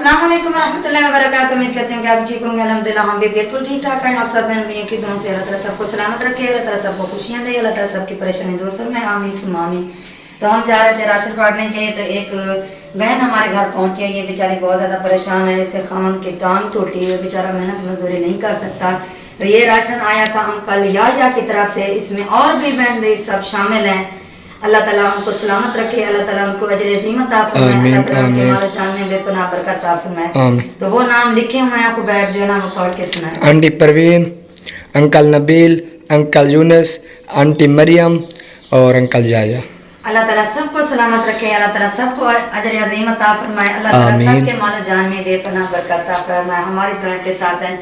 अस्सलाम वालेकुम रहमतुल्लाहि व बरकातहू। उम्मीद करती हूँ कि आप ठीक होंगे। अल्हम्दुलिल्लाह हम भी बिल्कुल ठीक ठाक हैं। आप सब बहन भाइयों की दुआ से अल्लाह ताला सबको सलामत रखे, अल्लाह ताला सबको खुशियाँ दे, अल्लाह ताला सबकी परेशानी दूर फरमाए, आमीन सुम्मा आमीन। तो हम जा रहे थे राशन बांटने के लिए, तो एक बहन हमारे घर पहुंची है। ये बेचारी बहुत ज़्यादा परेशान है, इसके खामन की टांग टूटी है, बेचारा मेहनत मजदूरी नहीं कर सकता। तो ये राशन आया था अंकल या की तरफ से, इसमें और भी बहन भाई सब शामिल हैं। अल्लाह ताला उनको सलामत रखे, अल्लाह ताला उनको अजर अज़ीम अता फरमाए, अल्लाह ताला उनके माल जान में बेपनाह बरकत अता फरमाए। तो वो नाम लिखे हुए हैं, आपको बैग जो है ना वो पढ़ के सुनाए। Aunty Parveen, uncle Nabeel, uncle Yunus, aunty Mariam और अंकल जाया। अल्लाह ताला सबको सलामत रखे, अल्लाह ताला सबको अजर अज़ीम अता फरमाए, अल्लाह ताला सबके माल जान में बेपनाह बरकत अता फरमाए। हमारी दुआ के साथ है,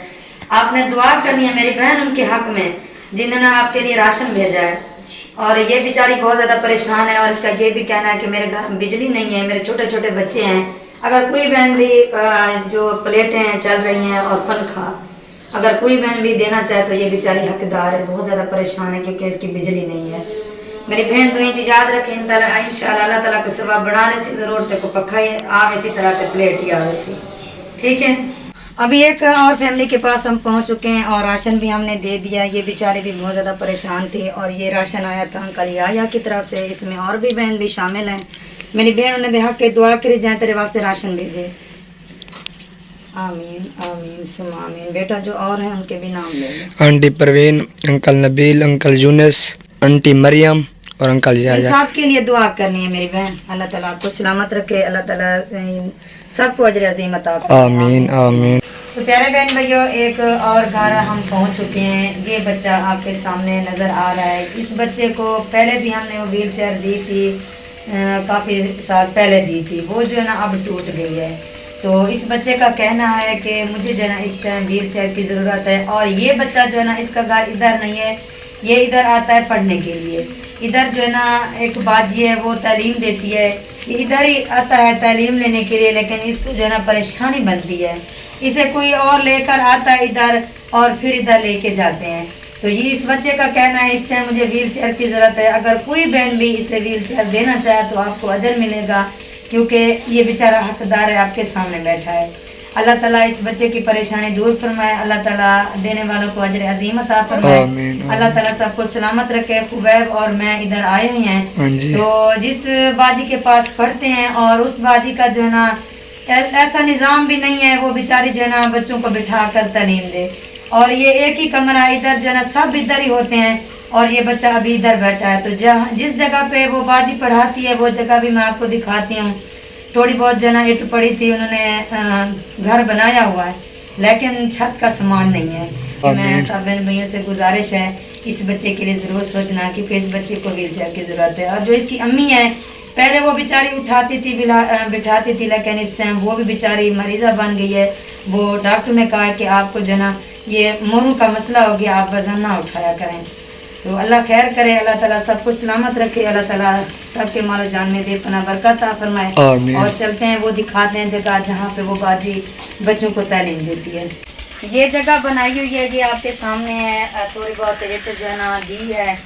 आपने दुआ करनी है मेरी बहन उनके हक में जिन्होंने आपके लिए राशन भेजा है। और ये बेचारी बहुत ज़्यादा परेशान है, और इसका ये भी कहना है कि मेरे घर में बिजली नहीं है, मेरे छोटे छोटे बच्चे हैं। अगर कोई बहन भी जो प्लेटें चल रही हैं और पंखा अगर कोई बहन भी देना चाहे तो ये बेचारी हकदार है, बहुत ज़्यादा परेशान है क्योंकि इसकी बिजली नहीं है। मेरी बहन दुआ जी याद रखें, इंशाअल्लाह अल्लाह ताला को सवाब बढ़ाने से ज़रूरत है को पक्का ही आवे, इसी तरह से प्लेट ही आवे सी, ठीक है। अभी एक और फैमिली के पास हम पहुंच चुके हैं और राशन भी हमने दे दिया। ये बेचारे भी बहुत ज़्यादा परेशान थे, और ये राशन आया था अंकल या की तरफ से, इसमें और भी बहन भी शामिल हैं। मेरी बहन उन्हें देखा के दुआ करी जाए तेरे वास्ते राशन भेजे, आमीन आमीन सुम आमीन। बेटा जो और हैं उनके भी नाम ले लें। Aunty Parveen, uncle Nabeel, uncle Yunus, aunty Mariam और अंकल जाया। सबके लिए दुआ करनी है मेरी बहन, अल्लाह ताला आपको सलामत रखे, अल्लाह ताला सबको अजर अज़ीम अता फरमाए, आमीन आमीन। तो प्यारे बहन भाइयों, एक और घर हम पहुंच चुके हैं। ये बच्चा आपके सामने नज़र आ रहा है। इस बच्चे को पहले भी हमने वो व्हील चेयर दी थी, काफ़ी साल पहले दी थी, वो जो है ना अब टूट गई है। तो इस बच्चे का कहना है कि मुझे जो है ना इस टाइम व्हील चेयर की ज़रूरत है। और ये बच्चा जो है ना इसका घर इधर नहीं है, ये इधर आता है पढ़ने के लिए। इधर जो है ना एक बाजी है वो तालीम देती है, ये इधर ही आता है तालीम लेने के लिए, लेकिन इसको जो है ना परेशानी बनती है। इसे कोई और लेकर आता है इधर और फिर इधर लेके जाते हैं। तो ये इस बच्चे का कहना है इस टाइम मुझे व्हील चेयर की ज़रूरत है। अगर कोई बहन भी इसे व्हील चेयर देना चाहे तो आपको अजर मिलेगा, क्योंकि ये बेचारा हकदार है, आपके सामने बैठा है। अल्लाह ताला इस बच्चे की परेशानी दूर फरमाए, अल्लाह ताला देने वालों को अजर अज़ीम अता फरमाए, अल्लाह ताला सबको सलामत रखे। खुबैब और मैं इधर आए हुए हैं, तो जिस बाजी के पास पढ़ते हैं और उस बाजी का जो है ना ऐसा निज़ाम भी नहीं है, वो बेचारी जो है ना बच्चों को बिठा कर तालीम दे। और ये एक ही कमरा, इधर जो है ना सब इधर ही होते हैं, और ये बच्चा अभी इधर बैठा है। तो जिस जगह पे वो बाजी पढ़ाती है वो जगह भी मैं आपको दिखाती हूँ। थोड़ी बहुत जो है ना ईंट पड़ी थी, उन्होंने घर बनाया हुआ है, लेकिन छत का सामान नहीं है। मैं सब बहन भैया से गुजारिश है इस बच्चे के लिए ज़रूर सोचना, क्योंकि इस बच्चे को व्हील चेयर की ज़रूरत है। और जो इसकी अम्मी है, पहले वो बेचारी उठाती थी बिठाती थी, लेकिन इस टाइम वो भी बेचारी मरीज़ा बन गई है। वो डॉक्टर ने कहा कि आपको जो है ना ये मोरू का मसला हो गया, आप वज़न ना उठाया करें। तो अल्लाह खैर करे, अल्लाह ताला सबको सलामत रखे, अल्लाह ताला सबके मालो जान में बेपनाह बरकत अता फरमाए। और चलते हैं, वो दिखाते हैं जगह जहाँ पे वो बाजी बच्चों को तालीम देती है। ये जगह बनाई हुई है, ये आपके सामने है। थोड़ी बहुत ईंट जो है ना दी है,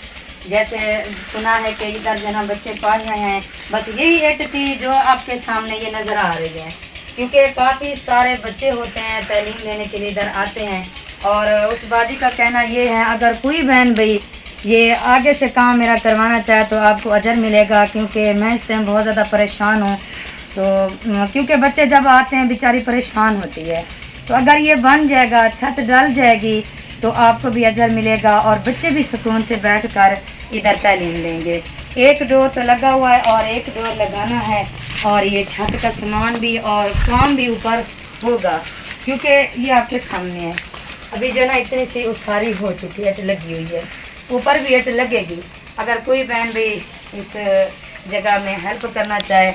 जैसे सुना है कि इधर जो है ना बच्चे पढ़ रहे हैं, बस यही ईंट थी जो आपके सामने ये नज़र आ रही है। क्योंकि काफ़ी सारे बच्चे होते हैं तालीम लेने के लिए इधर आते हैं। और उस बाजी का कहना ये है अगर कोई बहन भाई ये आगे से काम मेरा करवाना चाहे तो आपको अजर मिलेगा, क्योंकि मैं इस टाइम बहुत ज़्यादा परेशान हूँ। तो क्योंकि बच्चे जब आते हैं बेचारी परेशान होती है, तो अगर ये बन जाएगा, छत डल जाएगी, तो आपको भी अजर मिलेगा और बच्चे भी सुकून से बैठकर इधर तालीम लेंगे। एक डोर तो लगा हुआ है और एक डोर लगाना है, और ये छत का सामान भी और काम भी ऊपर होगा, क्योंकि ये आपके सामने है। अभी जो ना इतनी सी उसारी हो चुकी है, ईंट लगी हुई है, ऊपर भी ईंट लगेगी। अगर कोई बहन भी इस जगह में हेल्प करना चाहे,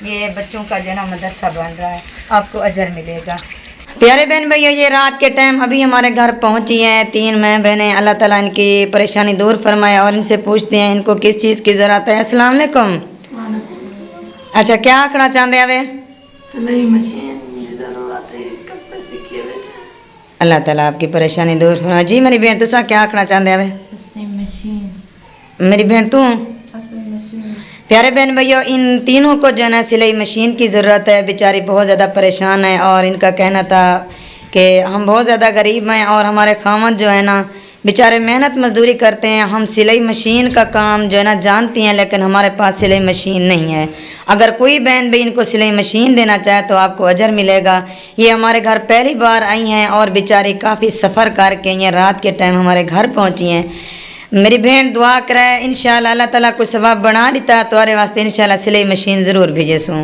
ये बच्चों का जो ना मदरसा बन रहा है, आपको अजर मिलेगा। प्यारे बहन भैया, ये रात के टाइम अभी हमारे घर पहुंची हैं 3 मैं बहनें। अल्लाह ताला इनकी परेशानी दूर फरमाए, और इनसे पूछते हैं इनको किस चीज़ की ज़रूरत है। अस्सलाम वालेकुम। अच्छा, क्या आखना चाहते हैं वे? अल्लाह ताला आपकी परेशानी दूर फरमाए। जी मेरी बहन, तुसा क्या आखना चाहते हैं वे? मेरी बहन तू پیارے بہن بھائیوں، ان تینوں کو جو ہے نا سلائی مشین کی ضرورت ہے، بیچاری بہت زیادہ پریشان ہے، اور ان کا کہنا تھا کہ ہم بہت زیادہ غریب ہیں اور ہمارے خامد جو ہے نا بیچارے محنت مزدوری کرتے ہیں، ہم سلائی مشین کا کام جو ہے نا جانتی ہیں، لیکن ہمارے پاس سلائی مشین نہیں ہے۔ اگر کوئی بہن بھی ان کو سلائی مشین دینا چاہے تو آپ کو اجر ملے گا۔ یہ ہمارے گھر پہلی بار آئی ہیں اور بیچاری کافی سفر کر کے یہ رات کے ٹائم ہمارے گھر پہنچی ہیں۔ میری بہن دعا کرے انشاءاللہ اللہ تعالیٰ کوئی ثواب بنا لیتا تمہارے واسطے انشاءاللہ سلائی مشین ضرور بھیجے سوں۔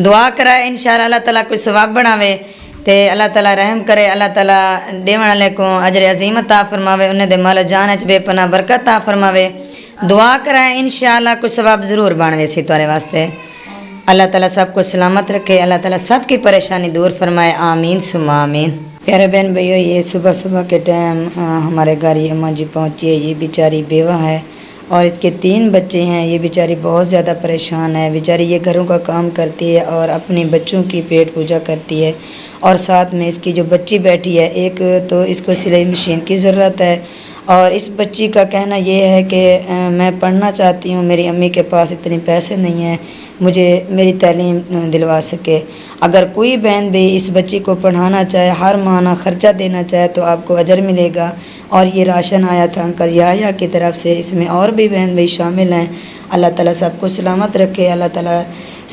دعا کرے انشاءاللہ اللہ تعالیٰ کوئی ثواب بناوے تے اللہ تعالیٰ رحم کرے، اللہ تعالیٰ دیون والے کو اجر عظیم عطا فرماوے، انہیں دے مال و جان وچ بے پناہ برکت عطا فرماوے۔ دعا کرے انشاءاللہ کوئی ثواب ضرور بنوے سی تمہارے واسطے۔ اللہ تعالیٰ سب کو سلامت رکھے، اللہ تعالیٰ سب کی پریشانی دور فرمائے، آمین ثم آمین۔ پیارے بہن بھائیو، یہ صبح صبح کے ٹائم ہمارے گھر یہ اماں جی پہنچی ہے۔ یہ بیچاری بیوہ ہے اور اس کے 3 بچے ہیں۔ یہ بیچاری بہت زیادہ پریشان ہے، بیچاری یہ گھروں کا کام کرتی ہے اور اپنی بچوں کی پیٹ پوجا کرتی ہے، اور ساتھ میں اس کی جو بچی بیٹھی ہے، ایک تو اس کو سلائی مشین کی ضرورت ہے، اور اس بچی کا کہنا یہ ہے کہ میں پڑھنا چاہتی ہوں، میری امی کے پاس اتنے پیسے نہیں ہیں مجھے میری تعلیم دلوا سکے۔ اگر کوئی بہن بھی اس بچی کو پڑھانا چاہے، ہر ماہانہ خرچہ دینا چاہے تو آپ کو اجر ملے گا۔ اور یہ راشن آیا تھا انکل یحییٰ کی طرف سے، اس میں اور بھی بہن بھائی شامل ہیں۔ اللہ تعالیٰ سب کو سلامت رکھے، اللہ تعالیٰ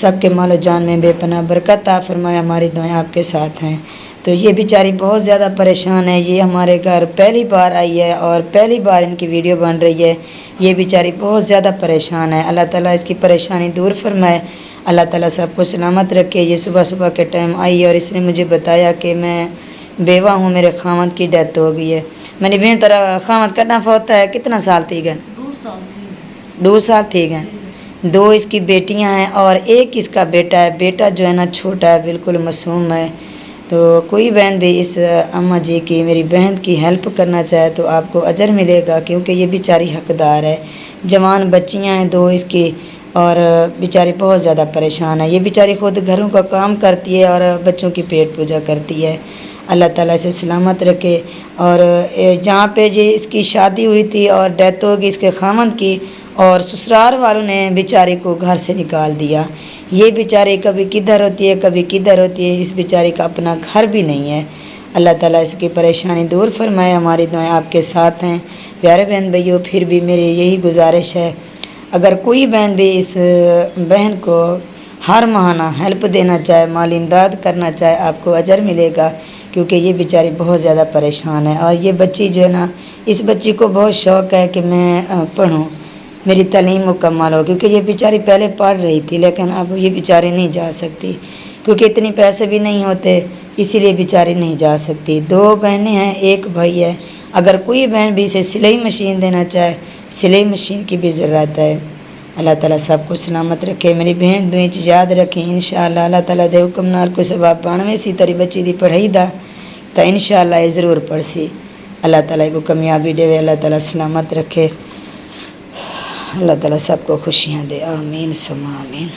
سب کے مال و جان میں بے پناہ برکت عطا فرمائے۔ ہماری دعائیں آپ کے ساتھ ہیں۔ تو یہ بیچاری بہت زیادہ پریشان ہے، یہ ہمارے گھر پہلی بار آئی ہے اور پہلی بار ان کی ویڈیو بن رہی ہے۔ یہ بیچاری بہت زیادہ پریشان ہے، اللہ تعالیٰ اس کی پریشانی دور فرمائے، اللہ تعالیٰ سب کو سلامت رکھے۔ یہ صبح صبح کے ٹائم آئی اور اس نے مجھے بتایا کہ میں بیوہ ہوں، میرے خامد کی ڈیتھ ہو گئی ہے۔ میں نے بہن تیرا خامد کرنا فوت ہے، کتنا سال تھی گئے؟ 2 سال تھی گئے۔ 2 اس کی بیٹیاں ہیں اور ایک اس کا بیٹا ہے۔ بیٹا جو ہے نا چھوٹا ہے، بالکل معصوم ہے۔ تو کوئی بہن بھی اس اماں جی کی، میری بہن کی ہیلپ کرنا چاہے تو آپ کو اجر ملے گا، کیونکہ یہ بیچاری حقدار ہے۔ جوان بچیاں ہیں 2 اس کی، اور بیچاری بہت زیادہ پریشان ہے۔ یہ بیچاری خود گھروں کا کام کرتی ہے اور بچوں کی پیٹ پوجا کرتی ہے۔ اللہ تعالیٰ اسے سلامت رکھے۔ اور جہاں پہ جی اس کی شادی ہوئی تھی اور ڈیتھ ہوگی اس کے خامند کی، اور سسرال والوں نے بیچاری کو گھر سے نکال دیا۔ یہ بیچاری کبھی کدھر ہوتی ہے کبھی کدھر ہوتی ہے، اس بیچاری کا اپنا گھر بھی نہیں ہے۔ اللہ تعالیٰ اس کی پریشانی دور فرمائے۔ ہماری دعائیں آپ کے ساتھ ہیں۔ پیارے بہن بھائیو، پھر بھی میری یہی گزارش ہے، اگر کوئی بہن بھی اس بہن کو ہر ماہانہ ہیلپ دینا چاہے، مالی امداد کرنا چاہے، آپ کو اجر ملے گا، کیونکہ یہ بیچاری بہت زیادہ پریشان ہے۔ اور یہ بچی جو ہے نا، اس بچی کو بہت شوق ہے کہ میں پڑھوں، میری تعلیم مکمل ہو، کیونکہ یہ بیچاری پہلے پڑھ رہی تھی لیکن اب یہ بیچاری نہیں جا سکتی، کیونکہ اتنے پیسے بھی نہیں ہوتے، اسی لیے بیچاری نہیں جا سکتی۔ 2 بہنیں ہیں، 1 بھائی ہے۔ اگر کوئی بہن بھی اسے سلائی مشین دینا چاہے، سلائی مشین کی بھی ضرورت ہے۔ اللہ تعالیٰ سب کو سلامت رکھے۔ میری بہن دعائیں یاد رکھیں، انشاءاللہ اللہ تعالیٰ دے حکم نال کوئی ثواب پانویں سی تیری بچی دی پڑھائی دا تو انشاءاللہ یہ ضرور پڑھ سی۔ اللہ تعالیٰ کو کامیابی دے، اللہ تعالیٰ سلامت رکھے، اللہ تعالیٰ سب کو خوشیاں دے، آمین ثم آمین۔